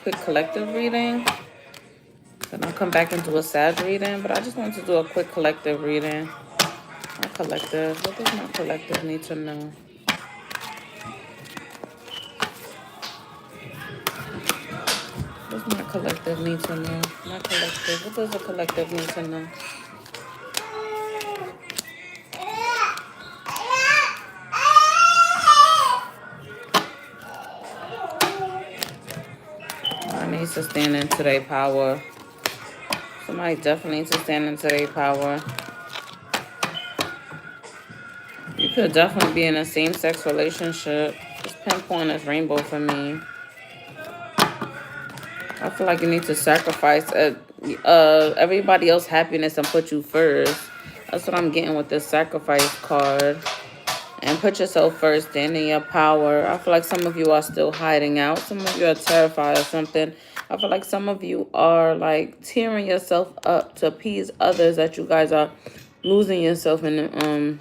quick collective reading. Then I'll come back and do a sad reading. But I just wanted to do a quick collective reading. My collective. What does my collective need to know? What does my collective need to know? My collective. What does the collective need to know? I need to stand into their power. Somebody definitely needs to stand into their power. You could definitely be in a same-sex relationship. Just pinpoint this rainbow for me. I feel like you need to sacrifice everybody else's happiness and put you first. That's what I'm getting with this sacrifice card. And put yourself first, stand in your power. I feel like some of you are still hiding out. Some of you are terrified of something. I feel like some of you are like tearing yourself up to appease others, that you guys are losing yourself in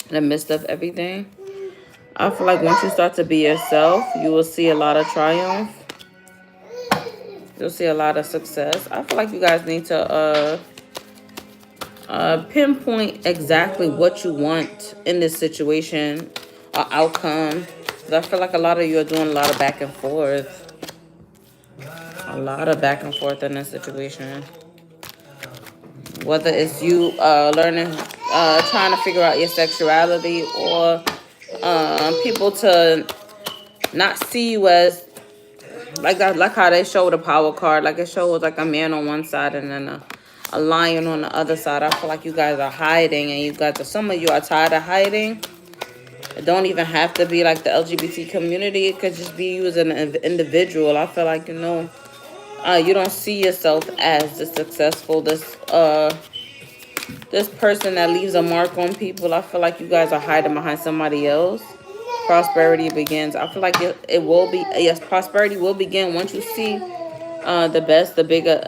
the midst of everything. I feel like once you start to be yourself, you will see a lot of triumph. You'll see a lot of success. I feel like you guys need to pinpoint exactly what you want in this situation or outcome. Because I feel like a lot of you are doing a lot of back and forth. A lot of back and forth in this situation. Whether it's you learning, trying to figure out your sexuality, or people to not see you as like that, like how they show the power card. Like it shows like a man on one side and then a lion on the other side. I feel like you guys are hiding, and you guys some of you are tired of hiding. It don't even have to be like the LGBT community. It could just be you as an individual. I feel like, you know, you don't see yourself as the successful, this person that leaves a mark on people. I feel like you guys are hiding behind somebody else. Prosperity begins. I feel like it will be, yes, prosperity will begin once you see the best, the bigger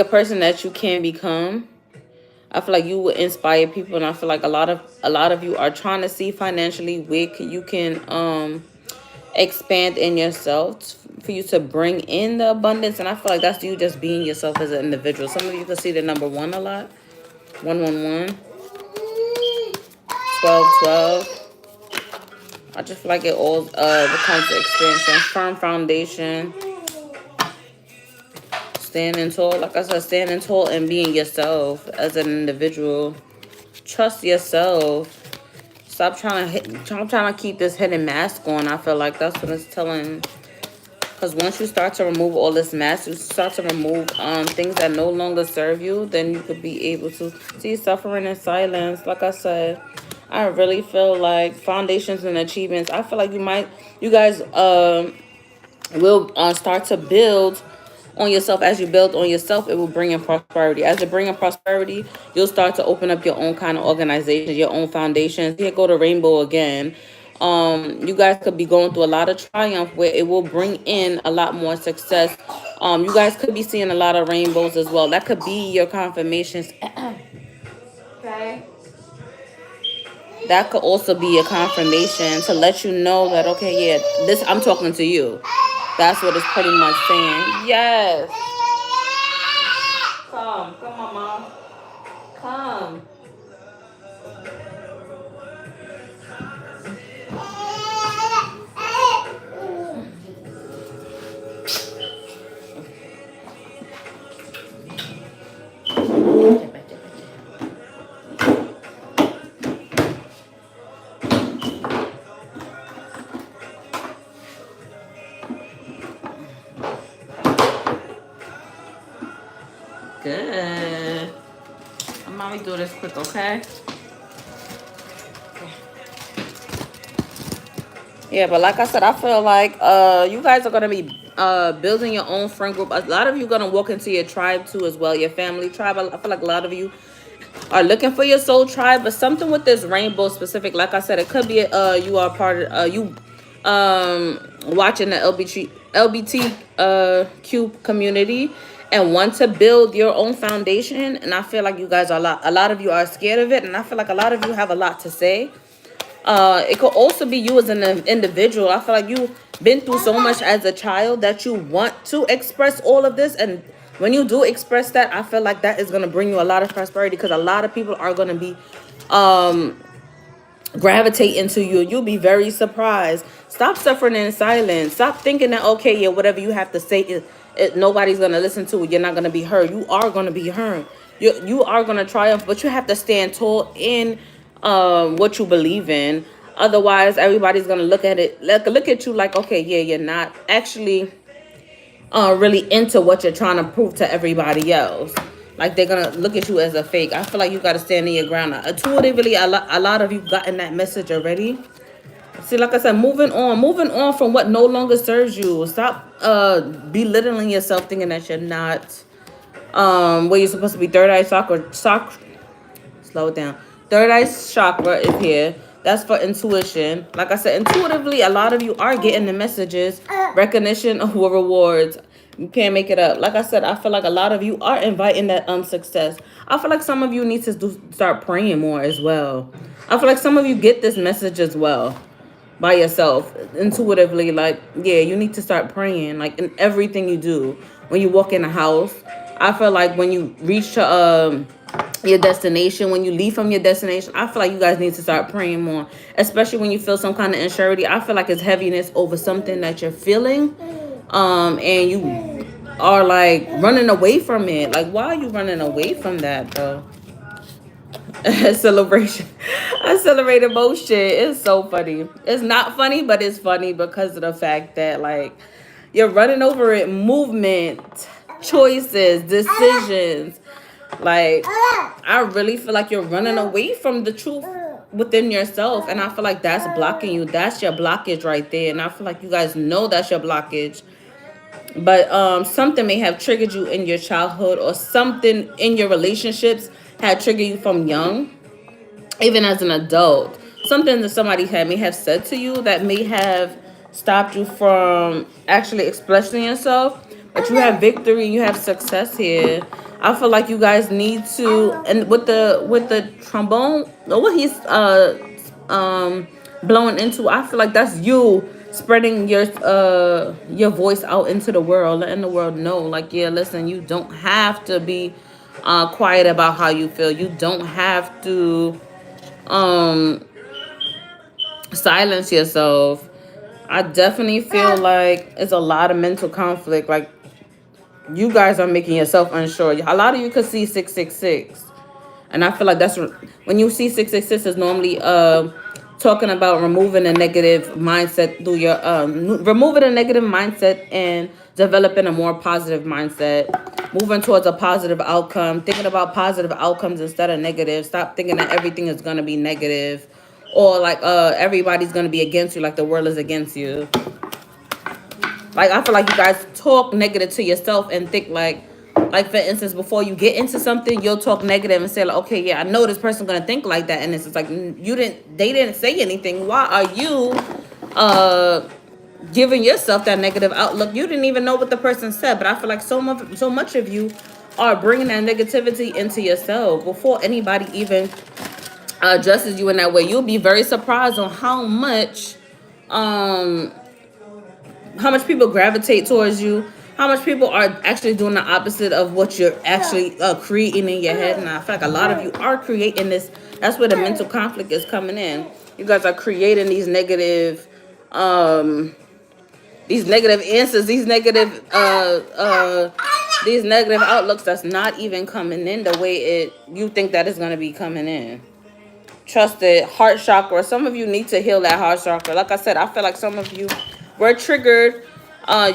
person that you can become. I feel like you will inspire people, and I feel like a lot of you are trying to see financially where you can expand in yourself for you to bring in the abundance. And I feel like that's you just being yourself as an individual. Some of you can see the number 1 a lot. 111, 12. I just feel like it all becomes expansion. Firm foundation. Standing tall. Like I said, standing tall and being yourself as an individual. Trust yourself. Stop trying to keep this hidden mask on. I feel like that's what it's telling. Because once you start to remove all this mask, you start to remove things that no longer serve you, then you could be able to see suffering in silence. Like I said, I really feel like foundations and achievements. I feel like you guys will start to build on yourself. As you build on yourself, it will bring in prosperity. As it bring in prosperity, you'll start to open up your own kind of organization, your own foundations. Here go the rainbow again. You guys could be going through a lot of triumph where it will bring in a lot more success. You guys could be seeing a lot of rainbows as well. That could be your confirmations. Okay. That could also be a confirmation to let you know that, okay, yeah, this, I'm talking to you. That's what it's pretty much saying. Yes. Come, mama. Come. Good. Mommy do this quick, okay? Yeah, but like I said, I feel like you guys are gonna be building your own friend group. A lot of you gonna walk into your tribe too as well, your family tribe. I feel like a lot of you are looking for your soul tribe, but something with this rainbow specific, like I said, it could be you are part of you watching the LGBTQ community and want to build your own foundation. And I feel like you guys are a lot of you are scared of it, and I feel like a lot of you have a lot to say. It could also be you as an individual. I feel like been through so much as a child that you want to express all of this. And when you do express that, I feel like that is going to bring you a lot of prosperity, because a lot of people are going to be gravitate into you. You'll be very surprised. Stop suffering in silence. Stop thinking that, okay, yeah, whatever you have to say, nobody's going to listen to it. You're not going to be heard. You are going to be heard. You are going to triumph, but you have to stand tall in what you believe in. Otherwise, everybody's going to look at it, look at you like, okay, yeah, you're not actually really into what you're trying to prove to everybody else. Like, they're gonna look at you as a fake. I feel like you gotta stand in your ground. Intuitively, a lot of you gotten that message already. See, like I said, moving on from what no longer serves you. Stop belittling yourself, thinking that you're not where you're supposed to be. Third eye chakra, slow it down. Third eye chakra is here. That's for intuition. Like I said, intuitively, a lot of you are getting the messages, recognition or rewards. You can't make it up. Like I said, I feel like a lot of you are inviting that success. I feel like some of you need to start praying more as well. I feel like some of you get this message as well by yourself, intuitively. Like, yeah, you need to start praying, like, in everything you do. When you walk in a house, I feel like when you reach to your destination, when you leave from your destination, I feel like you guys need to start praying more, especially when you feel some kind of insurity. I feel like it's heaviness over something that you're feeling, and you are like running away from it. Like, why are you running away from that, though? Celebration. Accelerated emotion. It's so funny. It's not funny, but it's funny because of the fact that, like, you're running over it. Movement, choices, decisions. Like, I really feel like you're running away from the truth within yourself, and I feel like that's blocking you. That's your blockage right there, and I feel like you guys know that's your blockage. But something may have triggered you in your childhood, or something in your relationships had triggered you from young, even as an adult. Something that somebody may have said to you that may have stopped you from actually expressing yourself. But you have victory, you have success here. I feel like you guys need to, and with the trombone, what he's blowing into, I feel like that's you spreading your voice out into the world, letting the world know, like, yeah, listen, you don't have to be quiet about how you feel. You don't have to silence yourself. I definitely feel like it's a lot of mental conflict. Like, you guys are making yourself unsure. A lot of you could see 666, and I feel like that's when you see 666 is normally talking about removing a negative mindset through your removing a negative mindset and developing a more positive mindset, moving towards a positive outcome, thinking about positive outcomes instead of negative. Stop thinking that everything is going to be negative, or like everybody's going to be against you, like the world is against you. Like, I feel like you guys talk negative to yourself and think like for instance, before you get into something, you'll talk negative and say, like, okay, yeah, I know this person's gonna think like that, and it's like, they didn't say anything. Why are you giving yourself that negative outlook? You didn't even know what the person said. But I feel like so much of you are bringing that negativity into yourself before anybody even addresses you in that way. You'll be very surprised on how much people gravitate towards you, how much people are actually doing the opposite of what you're actually creating in your head. And I feel like a lot of you are creating this. That's where the mental conflict is coming in. You guys are creating these negative answers, these negative outlooks that's not even coming in the way you think that is going to be coming in. Trust it. Heart chakra. Some of you need to heal that heart chakra. Like I said, I feel like some of you were triggered.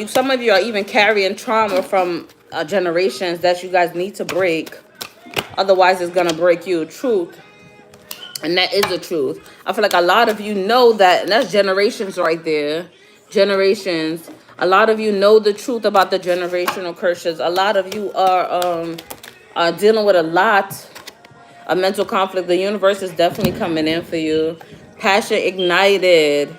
Some of you are even carrying trauma from generations that you guys need to break. Otherwise, it's gonna break you. Truth, and that is the truth. I feel like a lot of you know that, and that's generations right there. Generations. A lot of you know the truth about the generational curses. A lot of you are dealing with a lot of mental conflict. The universe is definitely coming in for you. Passion ignited.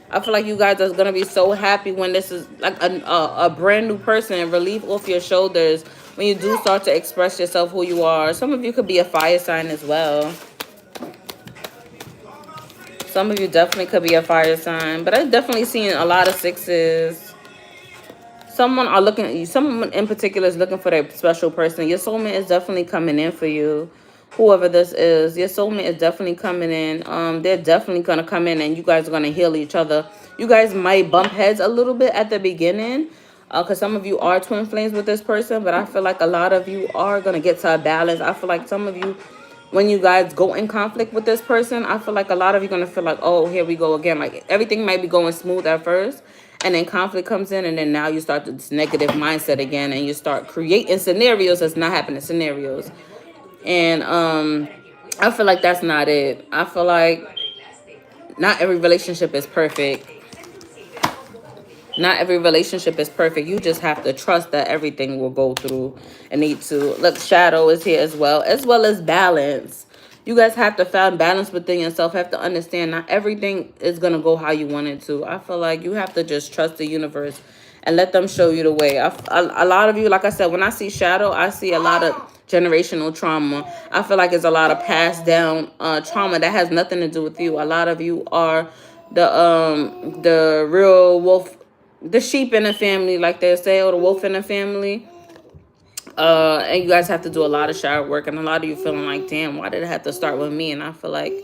I feel like you guys are going to be so happy when this is like a brand new person, relief off your shoulders, when you do start to express yourself, who you are. Some of you could be a fire sign as well. Some of you definitely could be a fire sign, but I'm definitely seeing a lot of sixes. Someone in particular is looking for their special person. Your soulmate is definitely coming in for you. Whoever this is, your soulmate is definitely coming in. They're definitely gonna come in, and you guys are gonna heal each other. You guys might bump heads a little bit at the beginning, because some of you are twin flames with this person, but I feel like a lot of you are gonna get to a balance. I feel like some of you, when you guys go in conflict with this person, I feel like a lot of you gonna feel like, oh, here we go again. Like everything might be going smooth at first, and then conflict comes in, and then now you start this negative mindset again, and you start creating scenarios that's not happening scenarios. And I feel like that's not it. I feel like not every relationship is perfect. Not every relationship is perfect. You just have to trust that everything will go through and need to. Look, shadow is here as well as balance. You guys have to find balance within yourself. Have to understand not everything is going to go how you want it to. I feel like you have to just trust the universe and let them show you the way. A lot of you, like I said, when I see shadow, I see a lot of generational trauma. I feel like it's a lot of passed down trauma that has nothing to do with you. A lot of you are the real wolf, the sheep in the family, like they say, or the wolf in the family. And you guys have to do a lot of shadow work, and a lot of you feeling like, damn, why did it have to start with me? And I feel like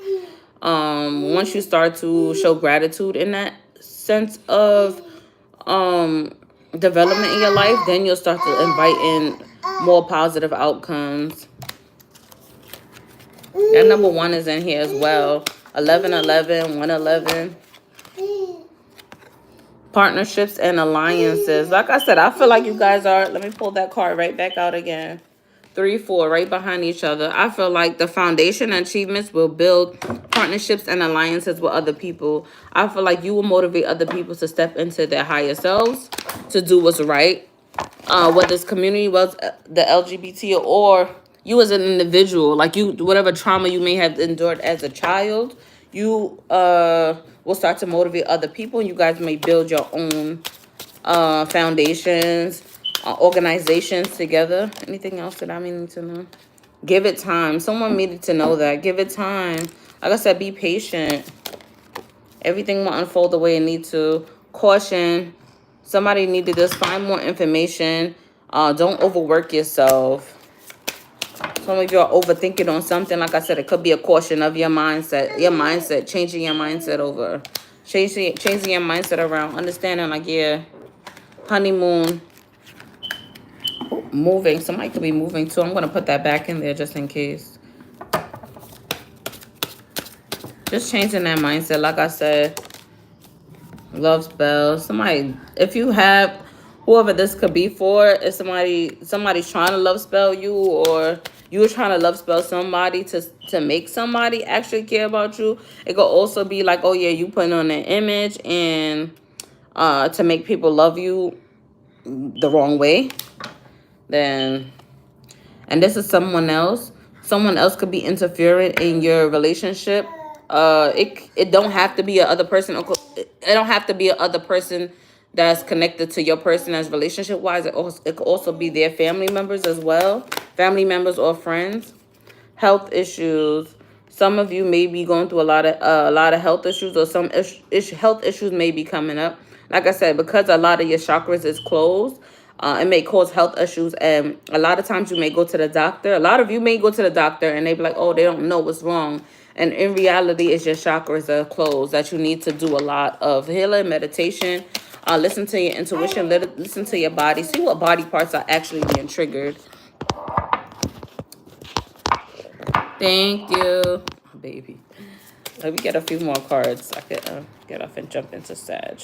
once you start to show gratitude in that sense of development in your life, then you'll start to invite in more positive outcomes. That number 1 is in here as well. 1111, 111. Partnerships and alliances. Like I said, I feel like you guys are, let me pull that card right back out again. 3, 4, right behind each other. I feel like the foundation and achievements will build partnerships and alliances with other people. I feel like you will motivate other people to step into their higher selves, to do what's right. Whether it's community, whether the LGBT, or you as an individual, like you, whatever trauma you may have endured as a child, you will start to motivate other people, and you guys may build your own foundations, organizations together. Anything else that I need to know? Give it time. Someone needed to know that. Give it time. Like I said, be patient. Everything will unfold the way it needs to. Caution. Somebody need to just find more information. Don't overwork yourself. Some of you are overthinking on something. Like I said, it could be a caution of your mindset. Your mindset. Changing your mindset over. Changing your mindset around. Understanding, like, yeah, honeymoon. Ooh, moving. Somebody could be moving too. I'm going to put that back in there just in case. Just changing that mindset. Like I said, love spell. Somebody, if you have, whoever this could be for, if somebody's trying to love spell you, or you're trying to love spell somebody to make somebody actually care about you. It could also be like, oh yeah, you putting on an image and to make people love you the wrong way. Then, and this is someone else. Someone else could be interfering in your relationship. It don't have to be a other person. It don't have to be a other person that's connected to your person as relationship wise. It could also be their family members as well, family members or friends. Health issues. Some of you may be going through a lot of health issues, or some health issues may be coming up. Like I said, because a lot of your chakras is closed, it may cause health issues, and a lot of times you may go to the doctor. A lot of you may go to the doctor and they be like, oh, they don't know what's wrong. And in reality, it's your chakras are closed, that you need to do a lot of healing, meditation, listen to your intuition, listen to your body, see what body parts are actually being triggered. Thank you, baby. Let me get a few more cards. I could get off and jump into Sag.